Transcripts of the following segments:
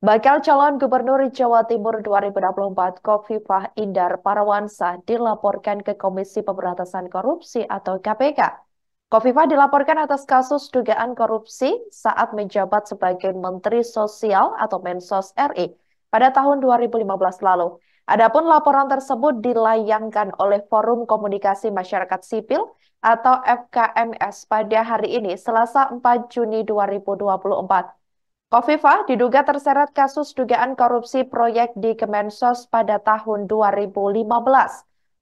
Bakal calon Gubernur Jawa Timur 2024 Khofifah Indar Parawansa dilaporkan ke Komisi Pemberantasan Korupsi atau KPK. Khofifah dilaporkan atas kasus dugaan korupsi saat menjabat sebagai Menteri Sosial atau Mensos RI pada tahun 2015 lalu. Adapun laporan tersebut dilayangkan oleh Forum Komunikasi Masyarakat Sipil atau FKMS pada hari ini, Selasa 4 Juni 2024. Khofifah diduga terseret kasus dugaan korupsi proyek di Kemensos pada tahun 2015.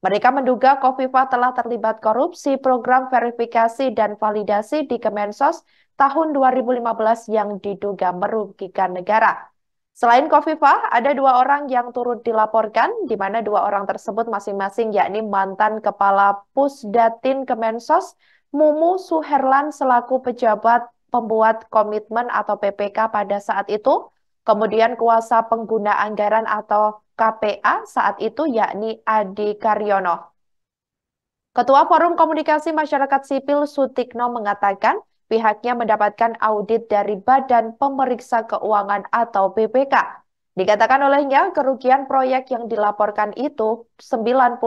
Mereka menduga Khofifah telah terlibat korupsi program verifikasi dan validasi di Kemensos tahun 2015 yang diduga merugikan negara. Selain Khofifah, ada dua orang yang turut dilaporkan, di mana dua orang tersebut masing-masing yakni mantan Kepala Pusdatin Kemensos, Mumu Suherlan selaku pejabat pembuat komitmen atau PPK pada saat itu, kemudian kuasa pengguna anggaran atau KPA saat itu yakni Adi Karyono. Ketua Forum Komunikasi Masyarakat Sipil Sutikno mengatakan pihaknya mendapatkan audit dari Badan Pemeriksa Keuangan atau BPK. Dikatakan olehnya kerugian proyek yang dilaporkan itu 98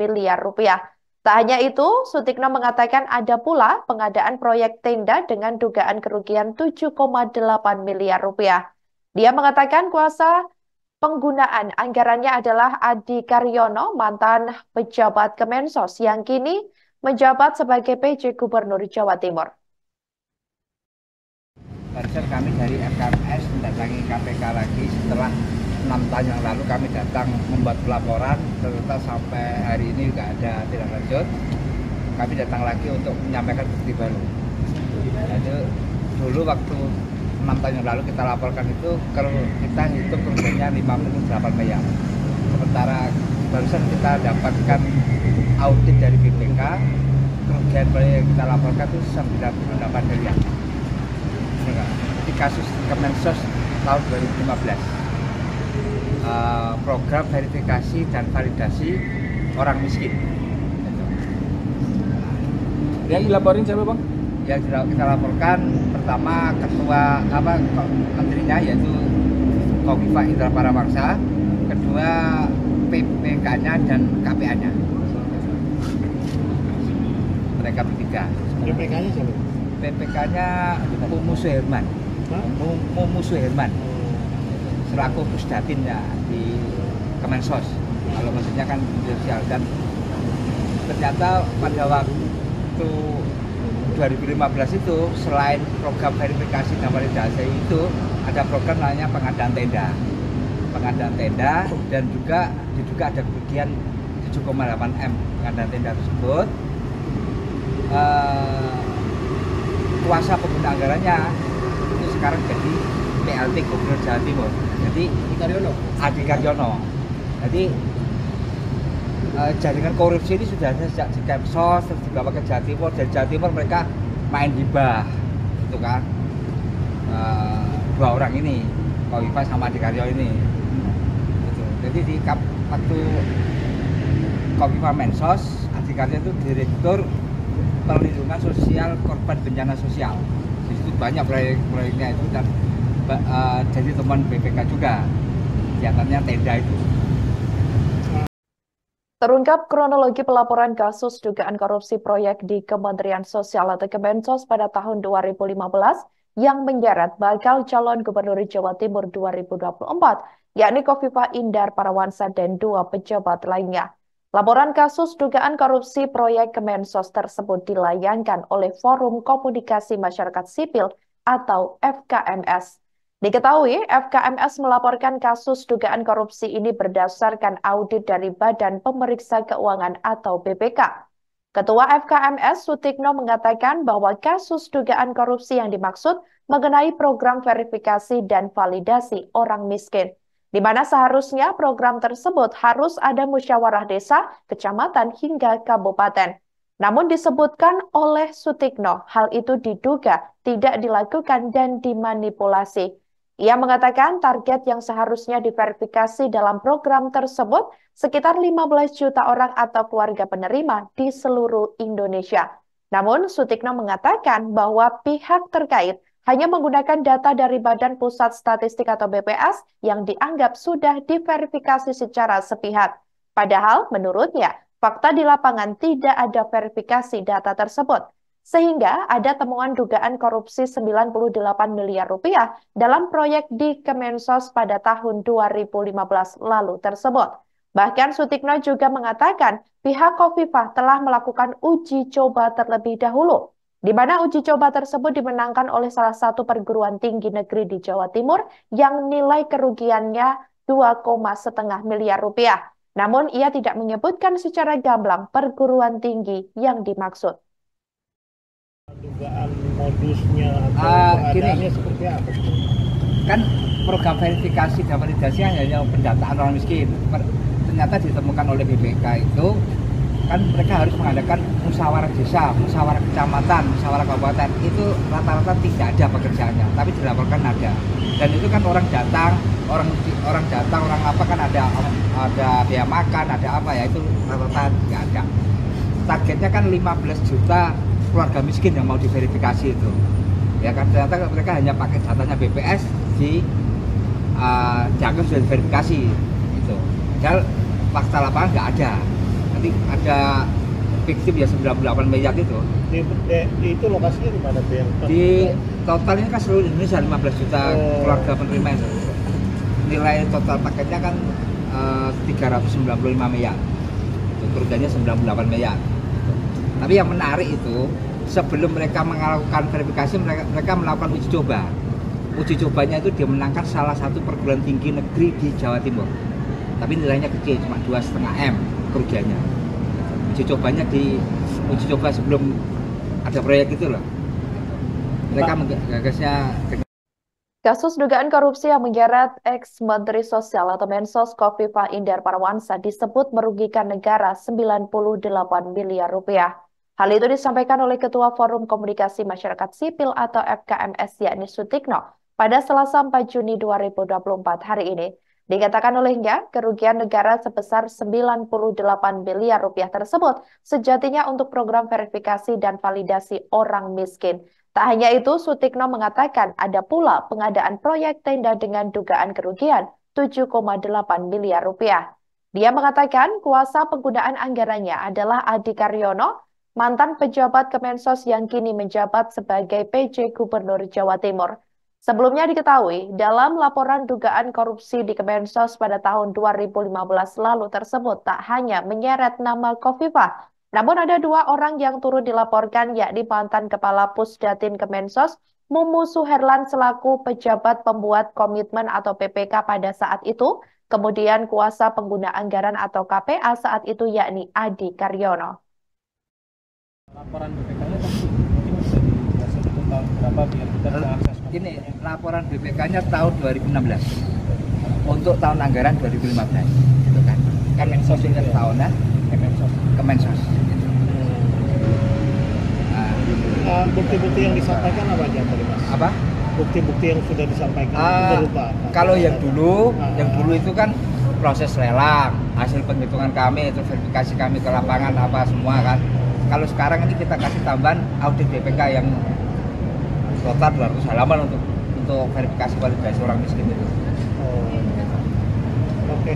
miliar rupiah. Tak hanya itu, Sutikno mengatakan ada pula pengadaan proyek tenda dengan dugaan kerugian 7,8 miliar rupiah. Dia mengatakan kuasa penggunaan anggarannya adalah Adi Karyono, mantan pejabat Kemensos yang kini menjabat sebagai PJ Gubernur Jawa Timur. Barusan kami dari FKMS mendatangi KPK lagi setelah 6 tahun yang lalu kami datang membuat pelaporan, ternyata sampai hari ini nggak ada tindak lanjut. Kami datang lagi untuk menyampaikan bukti baru. Jadi dulu waktu 6 tahun yang lalu kita laporkan itu, kalau kita hitung kerugiannya 58 miliar. Sementara barusan kita dapatkan audit dari BPK, kerugian yang kita laporkan itu 98 miliar. Di kasus Kemensos tahun 2015, program verifikasi dan validasi orang miskin. Yang dilaporin siapa, Bang? Yang kita laporkan pertama ketua menterinya yaitu Khofifah Indar Parawansa, kedua PPK-nya dan KPA-nya. Mereka bertiga. PPK-nya siapa? PPK-nya Mumu Suherman. Mumu Suherman. Selaku Pusdatinnya di Kemensos. Kalau maksudnya kan sosial, dan ternyata pada waktu 2015 itu selain program verifikasi dan validasi itu ada program namanya pengadaan tenda dan juga diduga ada kerugian 7,8 M pengadaan tenda tersebut. Kuasa pengguna anggarannya itu sekarang jadi PLT Gubernur Jawa Timur, jadi Adi Karyono. Jadi jaringan korupsi ini sudah ada sejak di Kemensos, terus dibawa ke Jawa Timur. Dari Jawa Timur mereka main hibah, gitu kan. Dua orang ini, Khofifah sama Adi Karyono ini. Gitu. Jadi di waktu Khofifah Mensos, Adi Karyono itu Direktur Perlindungan Sosial Korban Bencana Sosial. Di situ banyak proyek-proyeknya itu, dan jadi teman BPK juga, diantaranya tenda itu. Terungkap kronologi pelaporan kasus dugaan korupsi proyek di Kementerian Sosial atau Kemensos pada tahun 2015 yang menyeret bakal calon Gubernur Jawa Timur 2024, yakni Khofifah Indar Parawansa dan dua pejabat lainnya. Laporan kasus dugaan korupsi proyek Kemensos tersebut dilayangkan oleh Forum Komunikasi Masyarakat Sipil atau FKMS. Diketahui, FKMS melaporkan kasus dugaan korupsi ini berdasarkan audit dari Badan Pemeriksa Keuangan atau BPK. Ketua FKMS Sutikno mengatakan bahwa kasus dugaan korupsi yang dimaksud mengenai program verifikasi dan validasi orang miskin, di mana seharusnya program tersebut harus ada musyawarah desa, kecamatan, hingga kabupaten. Namun disebutkan oleh Sutikno, hal itu diduga tidak dilakukan dan dimanipulasi. Ia mengatakan target yang seharusnya diverifikasi dalam program tersebut sekitar 15 juta orang atau keluarga penerima di seluruh Indonesia. Namun Sutikno mengatakan bahwa pihak terkait hanya menggunakan data dari Badan Pusat Statistik atau BPS yang dianggap sudah diverifikasi secara sepihak. Padahal menurutnya, fakta di lapangan tidak ada verifikasi data tersebut. Sehingga ada temuan dugaan korupsi 98 miliar rupiah dalam proyek di Kemensos pada tahun 2015 lalu tersebut. Bahkan Sutikno juga mengatakan pihak Khofifah telah melakukan uji coba terlebih dahulu, di mana uji coba tersebut dimenangkan oleh salah satu perguruan tinggi negeri di Jawa Timur yang nilai kerugiannya 2,5 miliar rupiah. Namun ia tidak menyebutkan secara gamblang perguruan tinggi yang dimaksud. Dugaan modusnya atau pengadaannya seperti apa? Kan program verifikasi dan validasi hanya pendataan orang miskin. Ternyata ditemukan oleh BPK itu kan mereka harus mengadakan musyawarah desa, musyawarah kecamatan, musyawarah kabupaten. Itu rata-rata tidak ada pekerjaannya, tapi dilaporkan ada. Dan itu kan orang datang, orang apa kan ada biaya makan, ada apa ya, itu rata-rata nggak ada. Targetnya kan 15 juta keluarga miskin yang mau diverifikasi itu. Ya kan ternyata mereka hanya pakai datanya BPS dianggap sudah diverifikasi itu. Padahal fakta lapangan nggak ada. Nanti ada fiktif ya 98 miliar itu. Itu lokasinya di mana tuh yang di total ini kan seluruh Indonesia 15 juta keluarga penerima itu. Nilai total paketnya kan 395 miliar. Kerugiannya 98 miliar. Tapi yang menarik itu sebelum mereka melakukan verifikasi mereka melakukan uji coba. Uji cobanya itu dimenangkan salah satu perguruan tinggi negeri di Jawa Timur. Tapi nilainya kecil, cuma 2,5 M kerugiannya. Uji uji coba sebelum ada proyek itu loh. Mereka menggagasnya. Kasus dugaan korupsi yang menyeret ex-Menteri Sosial atau Mensos Khofifah Indar Parawansa disebut merugikan negara 98 miliar rupiah. Hal itu disampaikan oleh Ketua Forum Komunikasi Masyarakat Sipil atau FKMS yakni Sutikno pada Selasa 4 Juni 2024 hari ini. Dikatakan olehnya, kerugian negara sebesar 98 miliar rupiah tersebut sejatinya untuk program verifikasi dan validasi orang miskin. Tak hanya itu, Sutikno mengatakan ada pula pengadaan proyek tenda dengan dugaan kerugian 7,8 miliar rupiah. Dia mengatakan kuasa penggunaan anggarannya adalah Adi Karyono, mantan pejabat Kemensos yang kini menjabat sebagai PJ Gubernur Jawa Timur. Sebelumnya diketahui, dalam laporan dugaan korupsi di Kemensos pada tahun 2015 lalu tersebut tak hanya menyeret nama Khofifah, namun ada 2 orang yang turut dilaporkan yakni mantan Kepala Pusdatin Kemensos, Mumu Suherlan selaku pejabat pembuat komitmen atau PPK pada saat itu, kemudian kuasa pengguna anggaran atau KPA saat itu yakni Adi Karyono. Laporan BPK-nya mungkin bisa dijelaskan itu tahun berapa biar kita bisa akses. Ini laporan BPK-nya tahun 2016 untuk tahun anggaran 2015 gitu kan. Kemensos ini tahunnya Kemensos. Bukti-bukti yang disampaikan apa aja tadi Mas? Apa? Bukti-bukti yang sudah disampaikan berupa apa? Kalau yang dulu itu kan proses lelang, hasil penghitungan kami, itu verifikasi kami ke lapangan apa semua kan. Kalau sekarang ini kita kasih tambahan audit BPK yang total 200 halaman untuk verifikasi validasi orang miskin itu. Oke.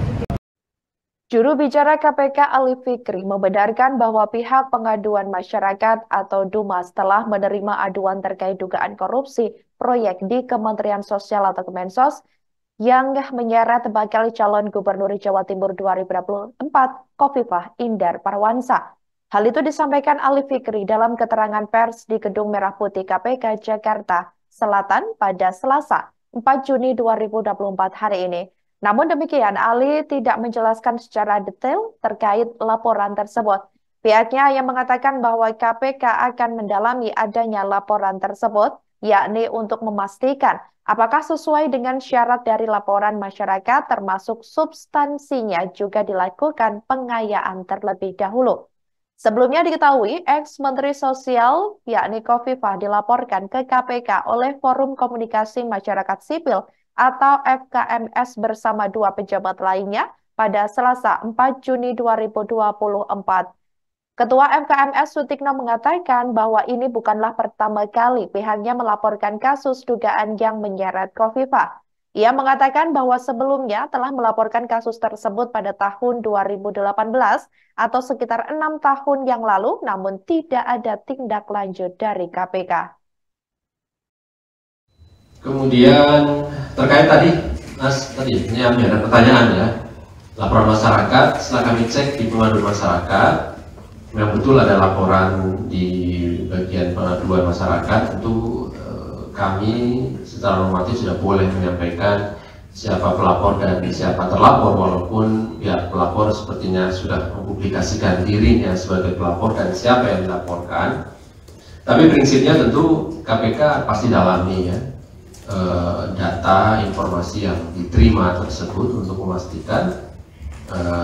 Juru bicara KPK Ali Fikri membenarkan bahwa pihak pengaduan masyarakat atau DUMAS telah menerima aduan terkait dugaan korupsi proyek di Kementerian Sosial atau Kemensos yang menyeret bakal calon Gubernur Jawa Timur 2024 Khofifah Indar Parawansa. Hal itu disampaikan Ali Fikri dalam keterangan pers di Gedung Merah Putih KPK Jakarta Selatan pada Selasa 4 Juni 2024 hari ini. Namun demikian, Ali tidak menjelaskan secara detail terkait laporan tersebut. Pihaknya yang mengatakan bahwa KPK akan mendalami adanya laporan tersebut, yakni untuk memastikan apakah sesuai dengan syarat dari laporan masyarakat termasuk substansinya juga dilakukan pengayaan terlebih dahulu. Sebelumnya diketahui, ex-Menteri Sosial yakni Khofifah dilaporkan ke KPK oleh Forum Komunikasi Masyarakat Sipil atau FKMS bersama 2 pejabat lainnya pada Selasa 4 Juni 2024. Ketua FKMS Sutikno mengatakan bahwa ini bukanlah pertama kali pihaknya melaporkan kasus dugaan yang menyeret Khofifah. Ia mengatakan bahwa sebelumnya telah melaporkan kasus tersebut pada tahun 2018 atau sekitar 6 tahun yang lalu, namun tidak ada tindak lanjut dari KPK. Kemudian terkait tadi, Mas, ini ada pertanyaan ya. Laporan masyarakat, setelah kami cek di pengaduan masyarakat, memang betul ada laporan di bagian pengaduan masyarakat. Tentu kami secara normatif sudah boleh menyampaikan siapa pelapor dan siapa terlapor, walaupun pihak pelapor sepertinya sudah mempublikasikan dirinya sebagai pelapor dan siapa yang dilaporkan. Tapi prinsipnya tentu KPK pasti dalami ya data informasi yang diterima tersebut untuk memastikan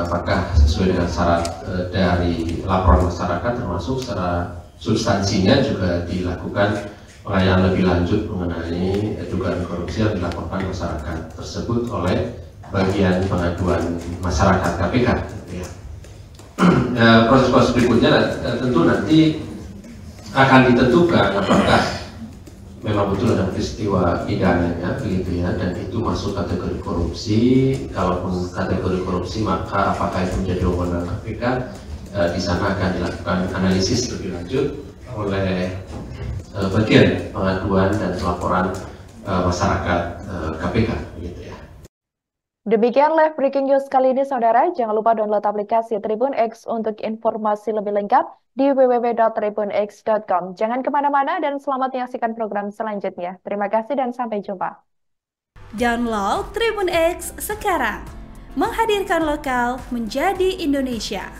apakah sesuai dengan syarat dari laporan masyarakat, termasuk secara substansinya juga dilakukan pengayaan lebih lanjut mengenai dugaan korupsi yang dilaporkan masyarakat tersebut oleh bagian pengaduan masyarakat KPK. Ya. Proses-proses berikutnya tentu nanti akan ditentukan apakah memang betul ada peristiwa pidananya begitu ya, dan itu masuk kategori korupsi. Kalaupun kategori korupsi, maka apakah itu menjadi wewenang KPK? Di sana akan dilakukan analisis lebih lanjut oleh bagian pengaduan dan pelaporan masyarakat KPK begitu ya. Demikian live breaking news kali ini, saudara. Jangan lupa download aplikasi Tribun X untuk informasi lebih lengkap di www.tribunx.com. Jangan kemana-mana dan selamat menyaksikan program selanjutnya. Terima kasih dan sampai jumpa. Download Tribun X sekarang, menghadirkan lokal menjadi Indonesia.